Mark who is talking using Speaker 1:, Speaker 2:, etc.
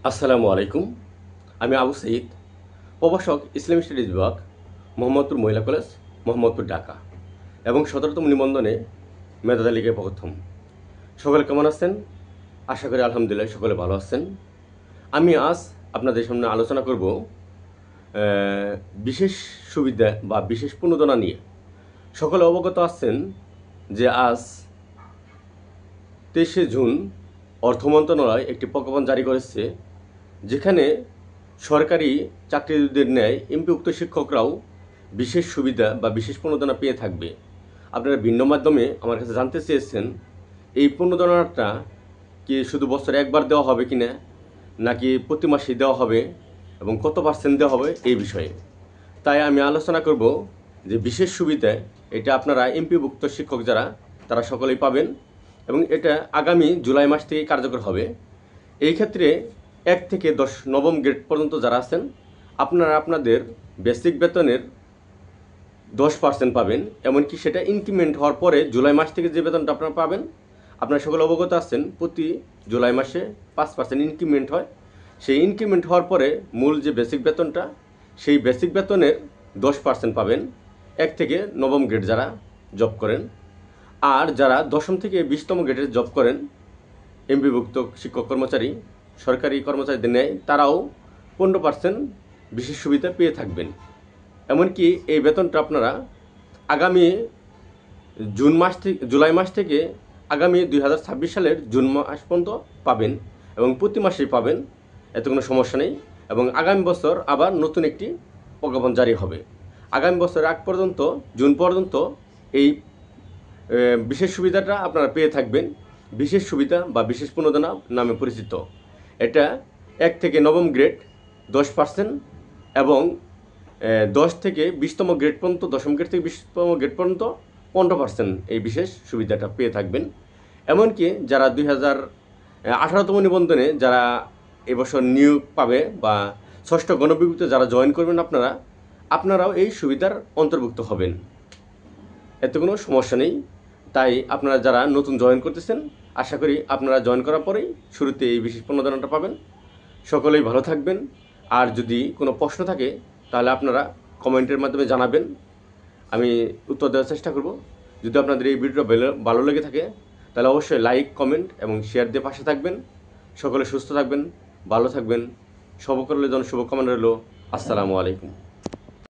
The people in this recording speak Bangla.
Speaker 1: আসসালামু আলাইকুম। আমি আবু সঈদ, প্রভাষক, ইসলামী স্টাডিজ বিভাগ, মোহাম্মদপুর মহিলা কলেজ, মোহাম্মদপুর, ঢাকা এবং 17তম নিবন্ধনে মেধা তালিকায় প্রথম। সকলে কেমন আছেন? আশা করি আলহামদুলিল্লাহ সকলে ভালো আছেন। আমি আজ আপনাদের সামনে আলোচনা করব বিশেষ সুবিধা বা বিশেষ প্রণোদনা নিয়ে। সকলে অবগত আছেন যে আজ 23শে জুন অর্থ মন্ত্রণালয় একটি প্রজ্ঞাপন জারি করেছে, যেখানে সরকারি চাকরিজীবীদের ন্যায় এমপিভুক্ত শিক্ষকরাও বিশেষ সুবিধা বা বিশেষ প্রণোদনা পেয়ে থাকবে। আপনারা ভিন্ন মাধ্যমে আমার কাছে জানতে চেয়েছেন এই প্রণোদনাটা কি শুধু বছরে একবার দেওয়া হবে কিনা, নাকি প্রতি মাসে দেওয়া হবে এবং কত পার্সেন্ট দেওয়া হবে এই বিষয়ে। তাই আমি আলোচনা করব যে বিশেষ সুবিধা এটা আপনারা এমপিভুক্ত শিক্ষক যারা তারা সকলেই পাবেন এবং এটা আগামী জুলাই মাস থেকে কার্যকর হবে। এই ক্ষেত্রে 1 থেকে 10 নবম গ্রেড পর্যন্ত যারা আছেন আপনারা আপনাদের বেসিক বেতনের 10% পাবেন, এমনকি সেটা ইনক্রিমেন্ট হওয়ার পরে জুলাই মাস থেকে যে বেতনটা আপনারা পাবেন, আপনারা সকলে অবগত আছেন প্রতি জুলাই মাসে 5% ইনক্রিমেন্ট হয়। সেই ইনক্রিমেন্ট হওয়ার পরে মূল যে বেসিক বেতনটা, সেই বেসিক বেতনের 10% পাবেন 1 থেকে নবম গ্রেড যারা জব করেন। আর যারা 10ম থেকে 20তম গ্রেডের জব করেন, এমপিভুক্ত শিক্ষক কর্মচারী, সরকারি কর্মচারীদের ন্যায় তারাও 15% বিশেষ সুবিধা পেয়ে থাকবেন। এমনকি এই বেতনটা আপনারা আগামী জুলাই মাস থেকে আগামী 2026 সালের জুন মাস পর্যন্ত পাবেন এবং প্রতি মাসেই পাবেন, এতে কোনো সমস্যা নেই। এবং আগামী বছর আবার নতুন একটি প্রজ্ঞাপন জারি হবে। আগামী বছরের আগ পর্যন্ত, জুন পর্যন্ত এই বিশেষ সুবিধাটা আপনারা পেয়ে থাকবেন। বিশেষ সুবিধা বা বিশেষ প্রণোদনা নামে পরিচিত। এটা 1 থেকে নবম গ্রেড 10% এবং 10 থেকে 20তম গ্রেড পর্যন্ত, 10ম গ্রেড থেকে 20তম গ্রেড পর্যন্ত 15% এই বিশেষ সুবিধাটা পেয়ে থাকবেন। এমনকি যারা 2018তম নিবন্ধনে যারা এবছর নিয়োগ পাবে বা 6ষ্ঠ গণবিজ্ঞপ্তিতে যারা জয়েন করবেন আপনারাও এই সুবিধার অন্তর্ভুক্ত হবেন, এতে কোনো সমস্যা নেই। তাই আপনারা যারা নতুন জয়েন করতেছেন, আশা করি আপনারা জয়েন করার পরেই শুরুতে এই বিশেষ প্রণোদনাটা পাবেন। সকলেই ভালো থাকবেন। আর যদি কোনো প্রশ্ন থাকে তাহলে আপনারা কমেন্টের মাধ্যমে জানাবেন, আমি উত্তর দেওয়ার চেষ্টা করব। যদি আপনাদের এই ভিডিওটা ভালো লেগে থাকে তাহলে অবশ্যই লাইক, কমেন্ট এবং শেয়ার দিয়ে পাশে থাকবেন। সকলে সুস্থ থাকবেন, ভালো থাকবেন। সকলের জন্য শুভকামনা রইল। আসসালামু আলাইকুম।